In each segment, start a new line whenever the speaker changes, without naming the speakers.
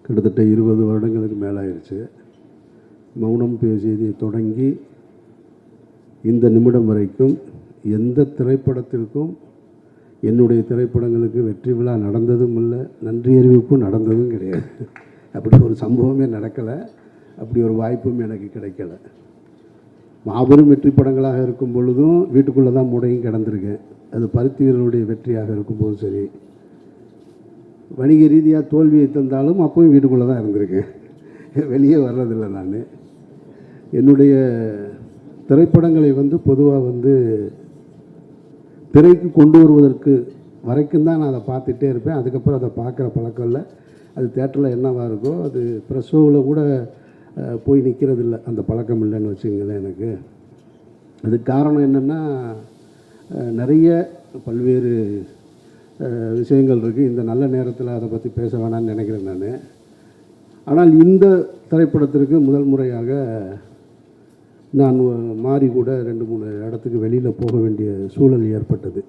கிட்டத்தட்ட 20 வருடங்களுக்கு மேலாயிருச்சு. மௌனம் பேசியதை தொடங்கி இந்த நிமிடம் வரைக்கும் எந்த திரைப்படத்திற்கும் என்னுடைய திரைப்படங்களுக்கு வெற்றி விழா நடந்ததும் இல்லை, நன்றி அறிவிப்பும் நடந்ததும் கிடையாது. அப்படி ஒரு சம்பவமே நடக்கலை, அப்படி ஒரு வாய்ப்பும் எனக்கு கிடைக்கலை. மாபெரும் வெற்றி படங்களாக இருக்கும் பொழுதும் வீட்டுக்குள்ளே தான் முடையும் கிடந்திருக்கேன். அது பருத்தி வீரனுடைய வெற்றியாக இருக்கும்போதும் சரி, வணிக ரீதியாக தோல்வியை தந்தாலும் அப்பவும் வீட்டுக்குள்ளே தான் இருந்திருக்கேன், வெளியே வர்றதில்லை. நான் என்னுடைய திரைப்படங்களை பொதுவாக திரைக்கு கொண்டு வருவதற்கு வரைக்கும் தான் நான் அதை பார்த்துட்டே இருப்பேன். அதுக்கப்புறம் அதை பார்க்குற பழக்கம் இல்லை. அது தேட்டரில் என்னவாக இருக்கோ, அது ப்ரெஸ் ஷோவில் கூட போய் நிற்கிறதில்ல, அந்த பழக்கம் இல்லைன்னு வச்சுங்களேன். எனக்கு அதுக்கு காரணம் என்னென்னா, நிறைய பல்வேறு விஷயங்கள் இருக்குது. இந்த நல்ல நேரத்தில் அதை பற்றி பேச வேணான்னு நினைக்கிறேன் நான். ஆனால் இந்த திரைப்படத்திற்கு முதல் முறையாக நான் மாறி கூட 2-3 இடத்துக்கு வெளியில் போக வேண்டிய சூழல் ஏற்பட்டது.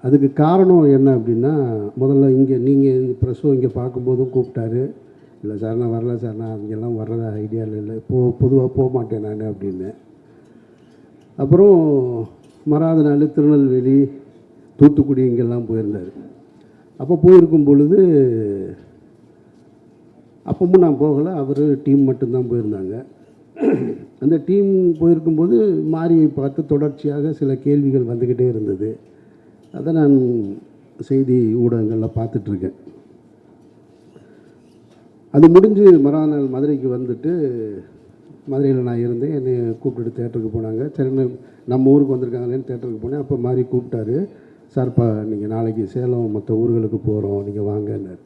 அதுக்கு காரணம் என்ன அப்படின்னா, முதல்ல இங்கே நீங்கள் ப்ரெஸ்ஸோ இங்கே பார்க்கும்போதும் கூப்பிட்டாரு. இல்லை சார் நான் வரல சார், நான் அங்கெல்லாம் வர்றத ஐடியாவில் இல்லை, பொதுவாக போக மாட்டேன் நான் அப்படின்னு. அப்புறம் மறாத நாள் திருநெல்வேலி, தூத்துக்குடி இங்கெல்லாம் போயிருந்தார். அப்போ போயிருக்கும் பொழுது அப்பவும் நான் போகலை, அவர் டீம் மட்டும்தான் போயிருந்தாங்க. அந்த டீம் போயிருக்கும்போது மாரியை பார்த்து தொடர்ச்சியாக சில கேள்விகள் வந்துக்கிட்டே இருந்தது. அதை நான் செய்தி ஊடகங்களில் பார்த்துட்ருக்கேன். அது முடிஞ்சு மறுநாள் நாள் மதுரைக்கு வந்துட்டு, மதுரையில் நான் இருந்தேன். என்னை கூப்பிட்டுட்டு தேட்டருக்கு போனாங்க. சரி நம்ம ஊருக்கு வந்திருக்காங்களேன்னு தேட்டருக்கு போனேன். அப்போ மாதிரி கூப்பிட்டாரு, சார்ப்பா நீங்கள் நாளைக்கு சேலம் மற்ற ஊர்களுக்கு போகிறோம், நீங்கள் வாங்கன்னார்.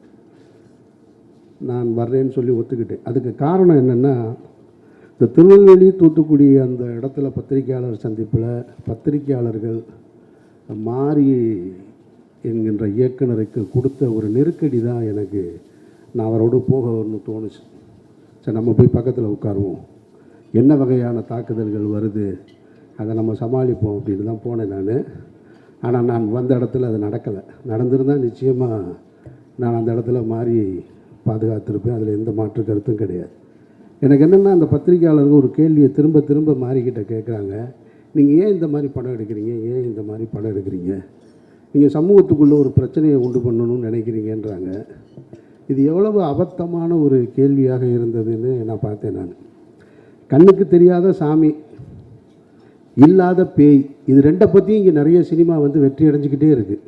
நான் வர்றேன்னு சொல்லி ஒத்துக்கிட்டேன். அதுக்கு காரணம் என்னென்னா, இந்த திருநெல்வேலி தூத்துக்குடி அந்த இடத்துல பத்திரிகையாளர் சந்திப்பில் பத்திரிகையாளர்கள் மாரி என்கின்ற இயக்குனருக்கு கொடுத்த ஒரு நெருக்கடி தான் எனக்கு நான் அவரோடு போக வரணும்னு தோணுச்சு. சரி நம்ம போய் பக்கத்தில் உட்காருவோம், என்ன வகையான தாக்குதல்கள் வருது அதை நம்ம சமாளிப்போம் அப்படின்னு தான் போனேன் நான். ஆனால் நான் வந்த இடத்துல அது நடக்கலை. நடந்திருந்தால் நிச்சயமாக நான் அந்த இடத்துல மாறி பாதுகாத்திருப்பேன், அதில் எந்த மாற்று கருத்தும் கிடையாது. எனக்கு என்னென்னா, அந்த பத்திரிகையாளர்கள் ஒரு கேள்வியை திரும்ப திரும்ப மாறிக்கிட்ட கேட்குறாங்க, நீங்கள் ஏன் இந்த மாதிரி படம் எடுக்கிறீங்க, ஏன் இந்த மாதிரி படம் எடுக்கிறீங்க, நீங்கள் சமூகத்துக்குள்ளே ஒரு பிரச்சனையை உண்டு பண்ணணும்னு நினைக்கிறீங்கன்றாங்க. இது எவ்வளவு அபத்தமான ஒரு கேள்வியாக இருந்ததுன்னு நான் பார்த்தேன். நான் கண்ணுக்கு தெரியாத சாமி, இல்லாத பேய், இது ரெண்டை பற்றியும் இங்கே நிறைய சினிமா வெற்றி அடைஞ்சிக்கிட்டே இருக்குது.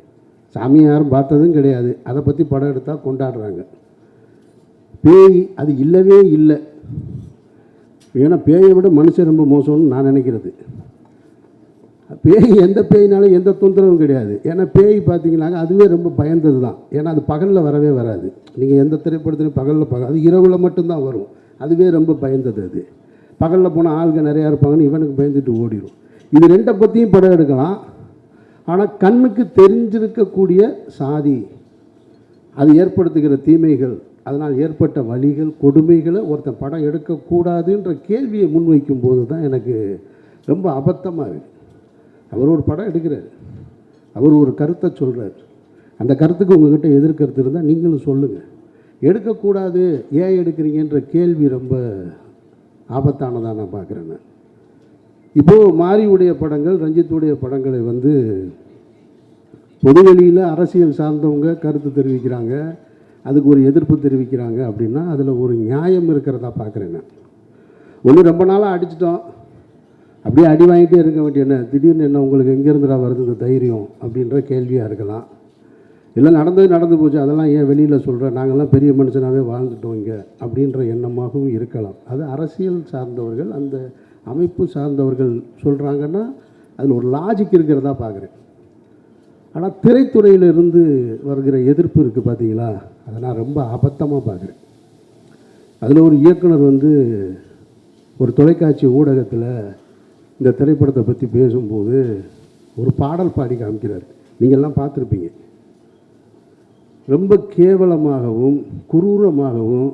சாமியை யாரும் பார்த்ததும் கிடையாது, அதை பற்றி படம் எடுத்தால் கொண்டாடுறாங்க. பேய் அது இல்லவே இல்லை. ஏன்னா பேயை விட மனுஷன் ரொம்ப மோசம்னு நான் நினைக்கிறது. பேய் எந்த பேயினாலும் எந்த தொந்தரவும் கிடையாது. ஏன்னா பேய் பார்த்தீங்கன்னாங்க அதுவே ரொம்ப பயந்தது தான். ஏன்னா அது பகலில் வரவே வராது. நீங்கள் எந்த திரைப்படத்துலையும் பகலில் அது இரவில் மட்டும்தான் வரும். அதுவே ரொம்ப பயந்தது. அது பகலில் போனால் ஆள்கள் நிறையா இருப்பாங்கன்னு இவனுக்கு பயந்துட்டு ஓடிடும். இது ரெண்டை பற்றியும் படம் எடுக்கலாம். ஆனால் கண்ணுக்கு தெரிஞ்சிருக்கக்கூடிய சாதி, அது ஏற்படுத்துகிற தீமைகள், அதனால் ஏற்பட்ட வலிகள், கொடுமைகளை ஒருத்தன் படம் எடுக்கக்கூடாதுன்ற கேள்வியை முன்வைக்கும் போது தான் எனக்கு ரொம்ப அபத்தமாக இருக்குது. அவர் ஒரு படம் எடுக்கிறார், அவர் ஒரு கருத்தை சொல்கிறார். அந்த கருத்துக்கு உங்கள்கிட்ட எதிர்கருத்து இருந்தால் நீங்களும் சொல்லுங்கள். எடுக்கக்கூடாது, ஏன் எடுக்கிறீங்கன்ற கேள்வி ரொம்ப ஆபத்தானதாக நான் பார்க்குறேன். நான் இப்போது மாரியுடைய படங்கள், ரஞ்சித்துடைய படங்களை பொதுவெளியில் அரசியல் சார்ந்தவங்க கருத்து தெரிவிக்கிறாங்க, அதுக்கு ஒரு எதிர்ப்பு தெரிவிக்கிறாங்க அப்படின்னா அதில் ஒரு நியாயம் இருக்கிறதா பார்க்குறேன் நான். ஒன்று ரொம்ப நாளாக அடிச்சிட்டோம், அப்படியே அடி வாங்கிட்டே இருக்க வேண்டிய என்ன, திடீர்னு என்ன உங்களுக்கு எங்கேருந்துடா வருது இந்த தைரியம் அப்படின்ற கேள்வியாக இருக்கலாம். இல்லை நடந்தது நடந்து போச்சு, அதெல்லாம் ஏன் வெளியில் சொல்கிறேன், நாங்கள்லாம் பெரிய மனுஷனாகவே வாழ்ந்துட்டோம் இங்கே அப்படின்ற எண்ணமாகவும் இருக்கலாம். அது அரசியல் சார்ந்தவர்கள், அந்த அமைப்பு சார்ந்தவர்கள் சொல்கிறாங்கன்னா அதில் ஒரு லாஜிக் இருக்கிறதா பார்க்குறேன். ஆனால் திரைத்துறையிலிருந்து வருகிற எதிர்ப்பு இருக்குது பார்த்தீங்களா, அதை நான் ரொம்ப அபத்தமாக பார்க்குறேன். அதில் ஒரு இயக்குனர் ஒரு தொலைக்காட்சி ஊடகத்தில் இந்த திரைப்படத்தை பற்றி பேசும்போது ஒரு பாடல் பாடி காமிக்கிறார். நீங்கள்லாம் பார்த்துருப்பீங்க. ரொம்ப கேவலமாகவும் குரூரமாகவும்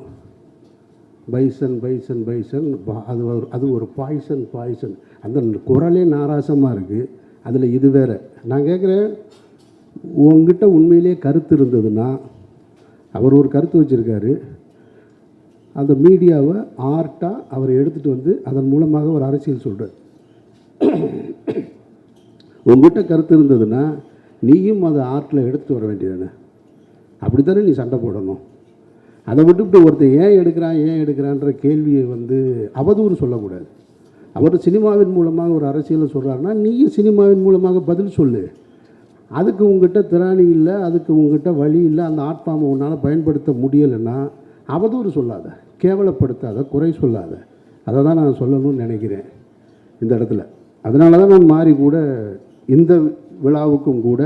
பைசன் பைசன் பைசன், அது ஒரு பாய்சன், அந்த குரலே நாராசமாக இருக்குது. அதில் இது வேறு. நான் கேட்குறேன், உங்ககிட்ட உண்மையிலே கருத்து இருந்ததுன்னா அவர் ஒரு கருத்து வச்சுருக்காரு. அந்த மீடியாவை ஆர்ட்டாக அவர் எடுத்துகிட்டு வந்து அதன் மூலமாக ஒரு அரசியல் சொல்கிறார். உங்ககிட்ட கருத்து இருந்ததுன்னா நீயும் அதை ஆர்ட்டில் எடுத்து வர வேண்டியதானே. அப்படி தானே நீ சண்டை போடணும். அதை விட்டுவிட்டு ஒருத்தர் ஏன் எடுக்கிறான்ற கேள்வியை வந்து அவதூறு சொல்லக்கூடாது. அவர் சினிமாவின் மூலமாக ஒரு அரசியலை சொல்கிறாருன்னா நீயும் சினிமாவின் மூலமாக பதில் சொல்லு. அதுக்கு உங்ககிட்ட திராணி இல்லை, அதுக்கு உங்ககிட்ட வழி இல்லை, அந்த ஆர்ட் ஃபார்மை உன்னால் பயன்படுத்த முடியலைன்னா அவதூறு சொல்லாத, கேவலப்படுத்தாத, குறை சொல்லாத. அதை தான் நான் சொல்லணும்னு நினைக்கிறேன் இந்த இடத்துல. அதனால தான் நான் மாறி கூட இந்த விழாவுக்கும் கூட,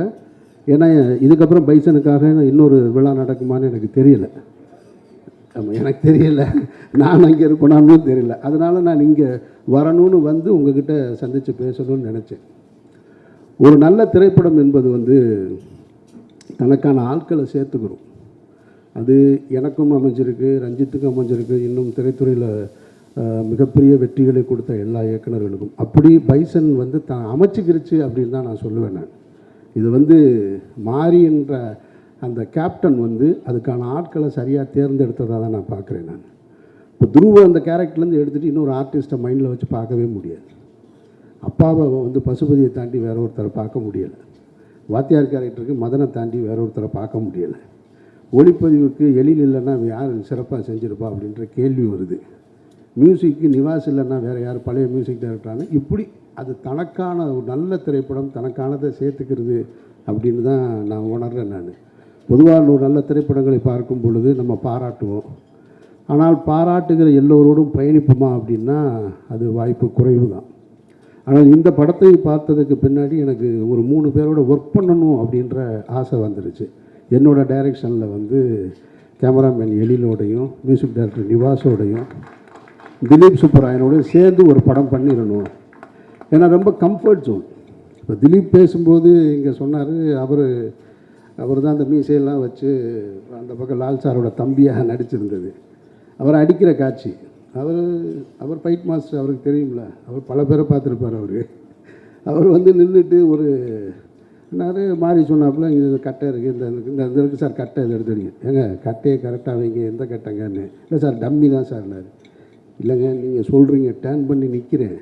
ஏன்னா இதுக்கப்புறம் பைசனுக்காக இன்னொரு விழா நடக்குமான்னு எனக்கு தெரியலை. எனக்கு தெரியல, நான் அங்கே இருப்பேனான்னு தெரியல. அதனால் நான் இங்கே வரணும்னு வந்து உங்ககிட்ட சந்தித்து பேசணும்னு நினச்சேன். ஒரு நல்ல திரைப்படம் என்பது வந்து தனக்கான ஆட்களை சேர்த்துக்கிறோம். அது எனக்கும் அமைஞ்சிருக்கு, ரஞ்சித்துக்கும் அமைஞ்சிருக்கு, இன்னும் திரைத்துறையில் மிகப்பெரிய வெற்றிகளை கொடுத்த எல்லா இயக்குநர்களுக்கும். அப்படி பைசன் வந்து அமைச்சிக்கிருச்சு அப்படின்னு தான் நான் சொல்லுவேன். நான் இது வந்து மாறி என்ற அந்த கேப்டன் வந்து அதுக்கான ஆட்களை சரியாக தேர்ந்தெடுத்ததாக தான் நான் பார்க்குறேன். நான் இப்போ துருவ அந்த கேரக்டர்லேருந்து எடுத்துகிட்டு இன்னொரு ஆர்டிஸ்ட்டை மைண்டில் வச்சு பார்க்கவே முடியாது. அப்பாவை வந்து பசுபதியை தாண்டி வேற ஒருத்தரை பார்க்க முடியலை. வாத்தியார் கேரக்டருக்கு மதனை தாண்டி வேற ஒருத்தரை பார்க்க முடியலை. ஒளிப்பதிவுக்கு எழில் இல்லைன்னா யார் சிறப்பாக செஞ்சுருப்பா அப்படின்ற கேள்வி வருது. மியூசிக்கு நிவாஸ் இல்லைன்னா வேறு யார் பழைய மியூசிக் டைரக்டரான. இப்படி அது தனக்கான ஒரு நல்ல திரைப்படம் தனக்கானதை சேர்த்துக்கிறது அப்படின்னு தான் நான் உணர்றேன். நான் பொதுவாக ஒரு நல்ல திரைப்படங்களை பார்க்கும் பொழுது நம்ம பாராட்டுவோம். ஆனால் பாராட்டுகிற எல்லோரோடும் பயணிப்போமா அப்படின்னா அது வாய்ப்பு குறைவு தான். ஆனால் இந்த படத்தை பார்த்ததுக்கு பின்னாடி எனக்கு ஒரு 3 பேரோட ஒர்க் பண்ணணும் அப்படின்ற ஆசை வந்துருச்சு. என்னோடய டைரெக்ஷனில் வந்து கேமராமேன் எழிலோடையும் மியூசிக் டைரக்டர் நிவாஸோடையும் திலீப் சுப்பராயனோடையும் சேர்ந்து ஒரு படம் பண்ணிடணும். ஏன்னா ரொம்ப கம்ஃபர்ட் ஜோன். இப்போ திலீப் பேசும்போது இங்கே சொன்னார், அவர் தான் அந்த மீசையெல்லாம் வச்சு அந்த பக்கம் லால் சாரோட தம்பியாக நடிச்சிருந்தது. அவர் அடிக்கிற காட்சி, அவர் ஃபைட் மாஸ்டர், அவருக்கு தெரியும்ல, அவர் பல பேரை பார்த்துருப்பார். அவர் வந்து நின்றுட்டு ஒரு நிறைய மாறி சொன்னாப்புல, இங்கே கட்டை இருக்குது, இந்த இருக்குது சார் கட்டை, இதை எடுத்துடுங்க. ஏங்க கட்டையை கரெக்டாக வைங்க, எந்த கட்டைங்கன்னு. இல்லை சார் டம்மி தான் சார்னார். இல்லைங்க நீங்கள் சொல்கிறீங்க, டேர்ன் பண்ணி நிற்கிறேன்,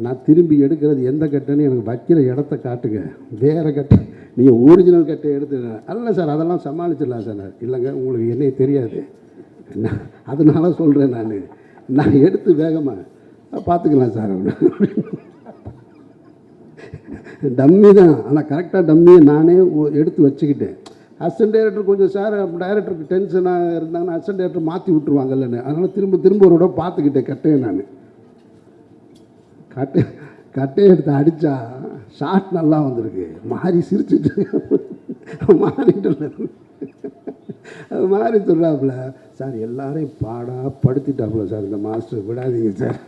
நான் திரும்பி எடுக்கிறது எந்த கட்டைன்னு எனக்கு வைக்கிற இடத்த காட்டுங்க, வேறு கட்டை நீங்கள் ஒரிஜினல் கட்டையை எடுத்துங்க. அல்ல சார் அதெல்லாம் சமாளிச்சிடலாம் சார். இல்லைங்க உங்களுக்கு என்னையே தெரியாது, அதனால சொல்கிறேன், நான் எடுத்து வேகமாக பார்த்துக்கலாம் சார். டம்மி தான், ஆனால் கரெக்டாக டம்மியை நானே எடுத்து வச்சுக்கிட்டேன். அசிஸ்டன்ட் டைரக்டர் கொஞ்சம் சார் டைரக்டருக்கு டென்ஷனாக இருந்தாங்கன்னா அசிஸ்டன்ட் டைரக்டர் மாற்றி விட்டுருவாங்கல்லன்னு, அதனால் திரும்ப ஒரு விட பார்த்துக்கிட்டேன் கட்டையை. நான் கட்டையை எடுத்து அடித்தா ஷார்ட் நல்லா வந்திருக்கு. மாறி சிரிச்சுட்டு மாறிட்டு அது மாதிரி சொல்கிறாப்புல, சார் எல்லாரையும் படுத்திட்டாப்புல சார் இந்த மாஸ்டர், விடாதீங்க சார்.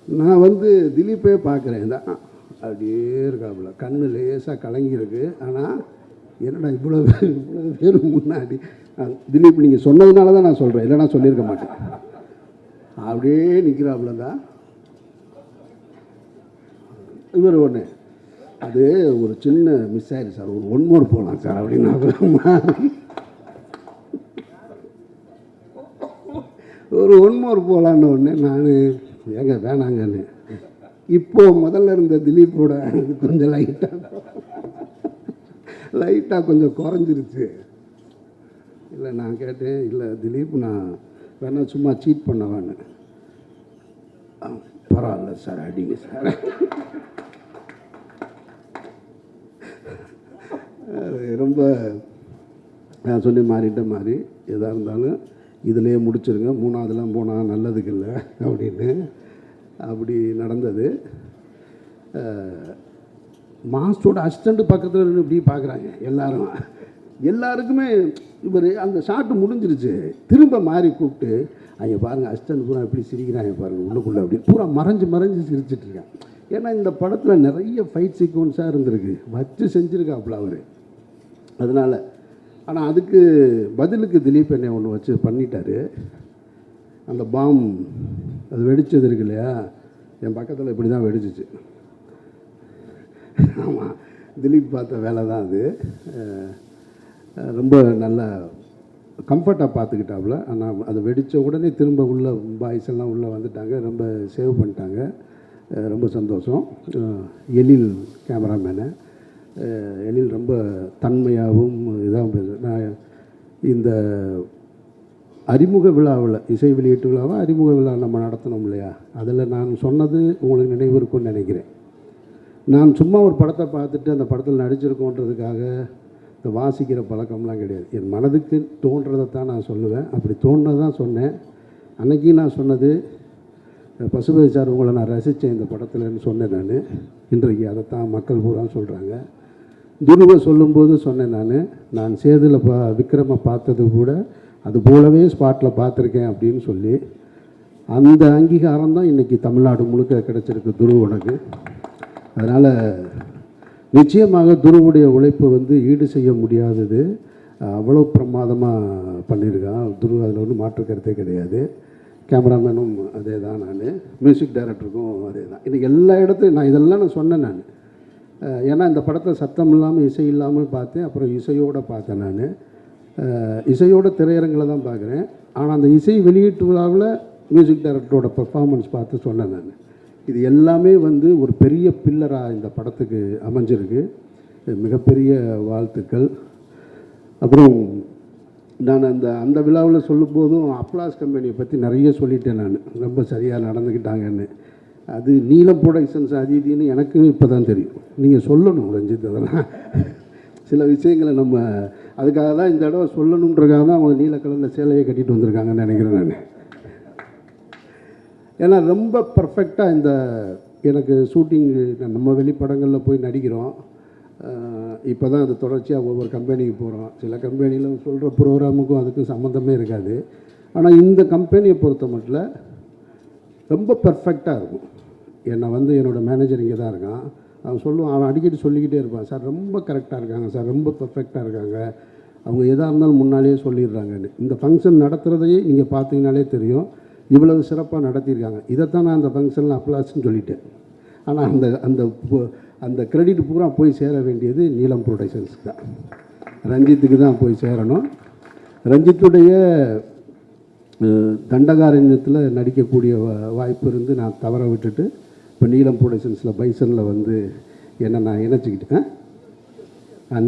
நான் வந்து திலீப்பே பார்க்குறேன் தான், அப்படியே இருக்காப்புல, கண்ணு லேசாக கலங்கியிருக்கு. ஆனால் என்னடா இவ்வளோ பேர் முன்னாடி திலீப் நீங்கள் சொன்னதுனால தான் நான் சொல்கிறேன், இல்லைனா சொல்லியிருக்க மாட்டேன். அப்படியே நிற்கிறாப்புல தான் இவர். ஒன்று அது ஒரு சின்ன மிஸ் ஆயிடுச்சு சார், ஒரு 1 மோர் போகலாம் சார் அப்படின்னு ஒரு 1 மோர் போகலான்னு ஒன்று. நான் ஏங்க வேணாங்கன்னு. இப்போது முதல்ல இருந்த திலீப்போட கொஞ்சம் லைட்டாக கொஞ்சம் குறைஞ்சிருச்சு. இல்லை நான் கேட்டேன், இல்லை திலீப் நான் வேணா சும்மா சீட் பண்ணவான்னு. பரவாயில்ல சார் அடிங்க சார். ரொம்ப நான் சொல்லி மாறிட்ட மாதிரி எதாக இருந்தாலும் இதிலே முடிச்சிருங்க, 3ஆவதுலாம் போனால் நல்லதுக்கு இல்லை அப்படின்னு. அப்படி நடந்தது. மாஸ்டரோட அசிஸ்டண்ட்டு பக்கத்தில் இப்படி பார்க்குறாங்க எல்லாருக்குமே. இவர் அந்த ஷாட்டு முடிஞ்சிருச்சு, திரும்ப மாறி கூப்பிட்டு, அங்கே பாருங்கள் அசிஸ்டண்ட் பூரா எப்படி சிரிக்கிறாங்க பாருங்கள் உள்ளுக்குள்ளே அப்படின்னு பூரா மறைஞ்சு சிரிச்சிட்ருக்கேன். ஏன்னா இந்த படத்தில் நிறைய ஃபைட் சீக்வன்ஸாக இருந்திருக்கு, வச்சு செஞ்சுருக்காப்புல அவர். அதனால் ஆனால் அதுக்கு பதிலுக்கு திலீப் என்னை ஒன்று வச்சு பண்ணிட்டார். அந்த பாம் அது வெடிச்சது இருக்கு இல்லையா, என் பக்கத்தில் இப்படி தான் வெடிச்சிச்சு. ஆமாம், திலீப் பார்த்த வேலை தான் அது. ரொம்ப நல்லா கம்ஃபர்ட்டாக பார்த்துக்கிட்டாப்புல. ஆனால் அதை வெடித்த உடனே திரும்ப உள்ள பாய்ஸ் எல்லாம் உள்ளே வந்துட்டாங்க, ரொம்ப சேவ் பண்ணிட்டாங்க. ரொம்ப சந்தோஷம். எழில் கேமராமேனு, எழில் ரொம்ப தன்மையாகவும் இதாகவும் நான் இந்த அறிமுக விழாவில், இசை வெளியீட்டு விழாவை அறிமுக விழா நம்ம நடத்தணும் இல்லையா, அதில் நான் சொன்னது உங்களுக்கு நினைவு இருக்கும்னு நினைக்கிறேன். நான் சும்மா ஒரு படத்தை பார்த்துட்டு அந்த படத்தில் நடிச்சிருக்கோன்றதுக்காக இந்த வாசிக்கிற பழக்கம்லாம் கிடையாது. என் மனதுக்கு தோன்றதை தான் நான் சொல்லுவேன். அப்படி தோன்றதான் சொன்னேன். அன்றைக்கி நான் சொன்னது, பசுபதி சார் உங்களை நான் ரசித்தேன் இந்த படத்தில்னு சொன்னேன் நான். இன்றைக்கு அதைத்தான் மக்கள் பூரா சொல்கிறாங்க. துருவை சொல்லும்போது சொன்னேன் நான் சேதுல விக்ரமை பார்த்தது கூட அது போலவே ஸ்பாட்டில் பார்த்துருக்கேன் அப்படின்னு சொல்லி. அந்த அங்கீகாரம் தான் இன்றைக்கி தமிழ்நாடு முழுக்க கிடச்சிருக்கு துருவனுக்கு. அதனால் நிச்சயமாக துருவுடைய உழைப்பு ஈடு செய்ய முடியாதது. அவ்வளோ பிரமாதமாக பண்ணியிருக்கான் துரு, அதில் ஒன்றும் மாற்று கருத்தே கிடையாது. கேமராமேனும் அதே தான், நான் மியூசிக் டைரக்டருக்கும் அதே தான். இன்றைக்கி எல்லா இடத்துலையும் நான் இதெல்லாம் சொன்னேன் நான். ஏன்னா இந்த படத்தை சத்தம் இல்லாமல் இசை இல்லாமல் பார்த்தேன், அப்புறம் இசையோடு பார்த்தேன் நான். இசையோட திரையரங்கில் தான் பார்க்குறேன். ஆனால் அந்த இசை வெளியீட்டு விழாவில் மியூசிக் டைரக்டரோட பெர்ஃபார்மன்ஸ் பார்த்து சொன்னேன் நான். இது எல்லாமே ஒரு பெரிய பில்லராக இந்த படத்துக்கு அமைஞ்சிருக்கு. மிகப்பெரிய வாழ்த்துக்கள். அப்புறம் நான் அந்த விழாவில் சொல்லும்போதும் அப்ளாஸ் கம்பெனியை பற்றி நிறைய சொல்லிட்டேன் நான், ரொம்ப சரியாக நடந்துக்கிட்டாங்கன்னு. அது நீலம் ப்ரொடக்ஷன்ஸ் அதிதின்னு எனக்கு இப்போ தான் தெரியும். நீங்கள் சொல்லணும் ரஞ்சித், அதெல்லாம் சில விஷயங்களை நம்ம அதுக்காக தான் இந்த தடவை சொல்லணுன்றதுக்காக தான் அவங்க நீல கலரில் சேலையை கட்டிட்டு வந்திருக்காங்கன்னு நினைக்கிறேன் நான். ஏன்னா ரொம்ப பர்ஃபெக்டாக இந்த எனக்கு ஷூட்டிங், நம்ம வெளிப்படங்களில் போய் நடிக்கிறோம். இப்போ தான் அது தொடர்ச்சியாக ஒவ்வொரு கம்பெனிக்கு போகிறோம். சில கம்பெனியில் சொல்கிற ப்ரோக்ராமுக்கும் அதுக்கும் சம்மந்தமே இருக்காது. ஆனால் இந்த கம்பெனியை பொறுத்த மட்டும் ரொம்ப பர்ஃபெக்டாக இருக்கும். என்னை என்னோடய மேனேஜர் இங்கே தான் இருக்கான். அவன் சொல்லுவான், அவன் அடிக்கடி சொல்லிக்கிட்டே இருப்பான், சார் ரொம்ப கரெக்டாக இருக்காங்க சார், ரொம்ப பர்ஃபெக்டாக இருக்காங்க, அவங்க எதாக இருந்தாலும் முன்னாலேயே சொல்லிடுறாங்கன்னு. இந்த ஃபங்க்ஷன் நடத்துகிறதையே நீங்கள் பார்த்தீங்கனாலே தெரியும், இவ்வளவு சிறப்பாக நடத்தியிருக்காங்க. இதைத்தான் நான் அந்த ஃபங்க்ஷனில் அப்ளாஸ்ன்னு சொல்லிட்டேன். ஆனால் அந்த அந்த அந்த கிரெடிட் பூரா போய் சேர வேண்டியது நீலம் ப்ரொடக்ஷன்ஸுக்கு தான், ரஞ்சித்துக்கு தான் போய் சேரணும். ரஞ்சித்துடைய தண்டகாரண்யத்தில் நடிக்கக்கூடிய வாய்ப்பு இருந்து நான் தவற விட்டுட்டு இப்போ நீலம் ப்ரொடக்ஷன்ஸில் பைசனில் என்ன நான் இணைச்சிக்கிட்டேன்.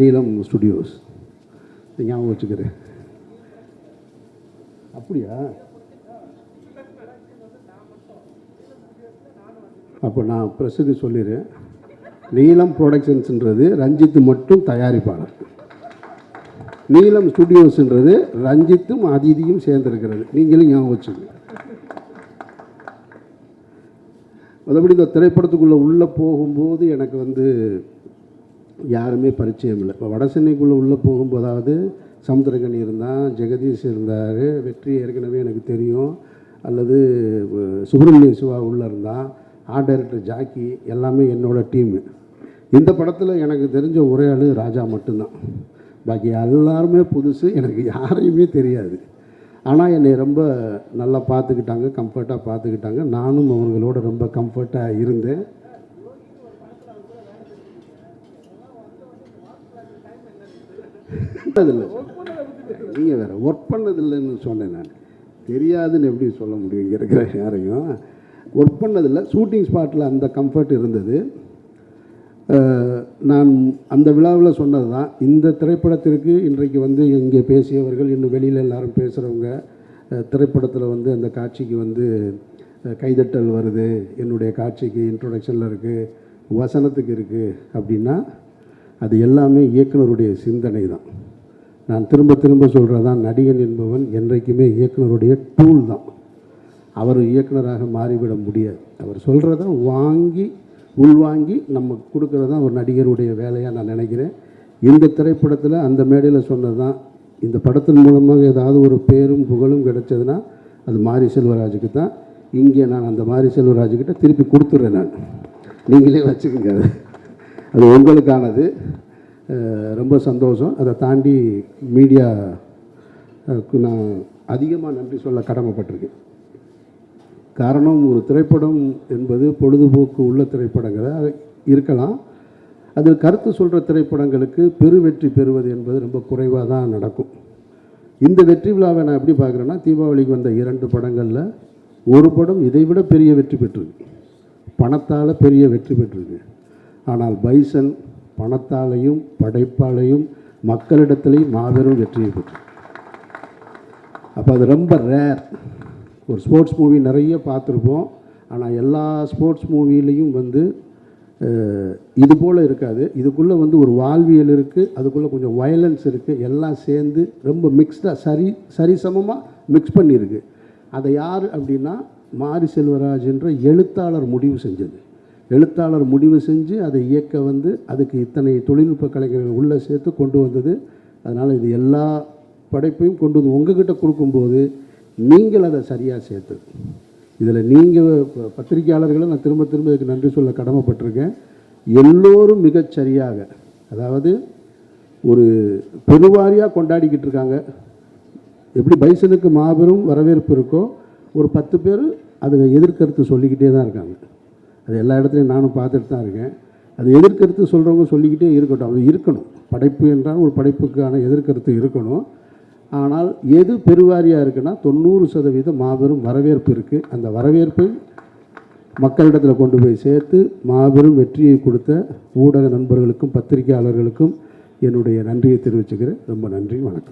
நீலம் ஸ்டுடியோஸ் ஞாபகம் வச்சுக்கிறேன். அப்படியா? அப்போ நான் ப்ரெஸ்ஸுக்கு சொல்லிடுறேன், நீலம் ப்ரொடக்ஷன்ஸுன்றது ரஞ்சித்து மட்டும் தயாரிப்பாளர், நீலம் ஸ்டுடியோஸ்ன்றது ரஞ்சித்தும் அதிதியும் சேர்ந்துருக்கிறது. நீங்களும் ஞாபகம் வச்சுக்கோங்க. மற்றபடி இந்த திரைப்படத்துக்குள்ளே உள்ளே போகும்போது எனக்கு யாருமே பரிச்சயம் இல்லை. இப்போ வட சென்னைக்குள்ளே உள்ளே போகும்போதாவது சமுத்திரகனி இருந்தான், ஜெகதீஷ் இருந்தார், வெற்றி ஏற்கனவே எனக்கு தெரியும், அல்லது சுப்பிரமணிய சிவா உள்ளே இருந்தான், ஆர்ட் டைரக்டர் ஜாக்கி, எல்லாமே என்னோடய டீமு. இந்த படத்தில் எனக்கு தெரிஞ்ச ஒரே ஆள் ராஜா மட்டும்தான். பாக்கி எல்லாருமே புதுசு, எனக்கு யாரையுமே தெரியாது. ஆனால் என்னை ரொம்ப நல்லா பார்த்துக்கிட்டாங்க, கம்ஃபர்ட்டாக பார்த்துக்கிட்டாங்க. நானும் அவங்களோட ரொம்ப கம்ஃபர்ட்டாக இருந்தேன். நீங்கள் வேறு ஒர்க் பண்ணதில்லைன்னு சொன்னேன் நான். தெரியாதுன்னு எப்படி சொல்ல முடியும், இங்கே இருக்கிற யாரையும். ஒர்க் பண்ணதில்லை, ஷூட்டிங் ஸ்பாட்டில் அந்த கம்ஃபர்ட் இருந்தது. நான் அந்த விழாவில் சொன்னது தான், இந்த திரைப்படத்திற்கு இன்றைக்கு இங்கே பேசியவர்கள், இன்னும் வெளியில் எல்லாரும் பேசுகிறவங்க, திரைப்படத்தில் அந்த காட்சிக்கு கைதட்டல் வருது, என்னுடைய காட்சிக்கு இன்ட்ரொடக்ஷனில் இருக்குது, வசனத்துக்கு இருக்குது அப்படின்னா அது எல்லாமே இயக்குனருடைய சிந்தனை தான். நான் திரும்ப திரும்ப சொல்கிறதான், நடிகன் என்பவன் என்றைக்குமே இயக்குனருடைய டூல் தான். அவர் இயக்குனராக மாறிவிட முடியாது. அவர் சொல்கிறத உள்வாங்கி நம்ம கொடுக்குறது தான் ஒரு நடிகருடைய வேலையாக நான் நினைக்கிறேன். இந்த திரைப்படத்தில் அந்த மேடையில் சொன்னது தான், இந்த படத்தின் மூலமாக ஏதாவது ஒரு பேரும் புகழும் கிடைச்சதுன்னா அது மாரி செல்வராஜுக்கு தான். இங்கே நான் அந்த மாரி செல்வராஜுக்கிட்ட திருப்பி கொடுத்துட்றேன். நான் நீங்களே வச்சுக்கோங்க, அது உங்களுக்கானது. ரொம்ப சந்தோஷம். அதை தாண்டி மீடியாவுக்கு நான் அதிகமாக நன்றி சொல்ல கடமைப்பட்டிருக்கேன். காரணம், ஒரு திரைப்படம் என்பது பொழுதுபோக்கு உள்ள திரைப்படங்களாக இருக்கலாம். அதில் கருத்து சொல்கிற திரைப்படங்களுக்கு பெருவெற்றி பெறுவது என்பது ரொம்ப குறைவாக தான் நடக்கும். இந்த வெற்றி விழாவை நான் எப்படி பார்க்குறேன்னா, தீபாவளிக்கு வந்த 2 படங்களில் ஒரு படம் இதைவிட பெரிய வெற்றி பெற்றிருக்கு, பணத்தால் பெரிய வெற்றி பெற்றிருக்கு. ஆனால் பைசன் பணத்தாலையும் படைப்பாலையும் மக்களிடத்திலையும் மாபெரும் வெற்றியை பெற்று. அப்போ அது ரொம்ப ரேர். ஒரு ஸ்போர்ட்ஸ் மூவி நிறைய பார்த்துருப்போம், ஆனால் எல்லா ஸ்போர்ட்ஸ் மூவிலையும் இது போல் இருக்காது. இதுக்குள்ளே ஒரு வாழ்வியல் இருக்குது, அதுக்குள்ளே கொஞ்சம் வயலன்ஸ் இருக்குது, எல்லாம் சேர்ந்து ரொம்ப மிக்ஸ்டாக சரிசமமாக மிக்ஸ் பண்ணியிருக்கு. அதை யார் அப்படின்னா மாரி செல்வராஜ் என்ற எழுத்தாளர் முடிவு செஞ்சது. எழுத்தாளர் முடிவு செஞ்சு அதை இயக்க அதுக்கு இத்தனை தொழில்நுட்ப கலைஞர்கள் உள்ளே சேர்த்து கொண்டு வந்தது. அதனால் இது எல்லா படைப்பையும் கொண்டு வந்து உங்ககிட்ட கொடுக்கும்போது நீங்கள் அதை சரியாக சேர்த்து, இதில் நீங்கள் பத்திரிகையாளர்களை நான் திரும்ப திரும்ப இதுக்கு நன்றி சொல்ல கடமைப்பட்டிருக்கேன். எல்லோரும் மிகச்சரியாக, அதாவது ஒரு பெருவாரியாக கொண்டாடிக்கிட்டு இருக்காங்க. எப்படி பைசனுக்கு மாபெரும் வரவேற்பு இருக்கோ, ஒரு 10 பேர் அதை எதிர்கருத்து சொல்லிக்கிட்டே தான் இருக்காங்க. அது எல்லா இடத்துலையும் நானும் பார்த்துட்டு தான் இருக்கேன். அது எதிர்கருத்து சொல்கிறவங்க சொல்லிக்கிட்டே இருக்கட்டும், அது இருக்கணும். படைப்பு என்றால் ஒரு படைப்புக்கான எதிர்கருத்து இருக்கணும். ஆனால் எது பெருவாரியாக இருக்குன்னா 90% மாபெரும் வரவேற்பு இருக்குது. அந்த வரவேற்பை மக்களிடத்தில் கொண்டு போய் சேர்த்து மாபெரும் வெற்றியை கொடுத்த ஊடக நண்பர்களுக்கும் பத்திரிகையாளர்களுக்கும் என்னுடைய நன்றியை தெரிவிச்சுக்கிறேன். ரொம்ப நன்றி, வணக்கம்.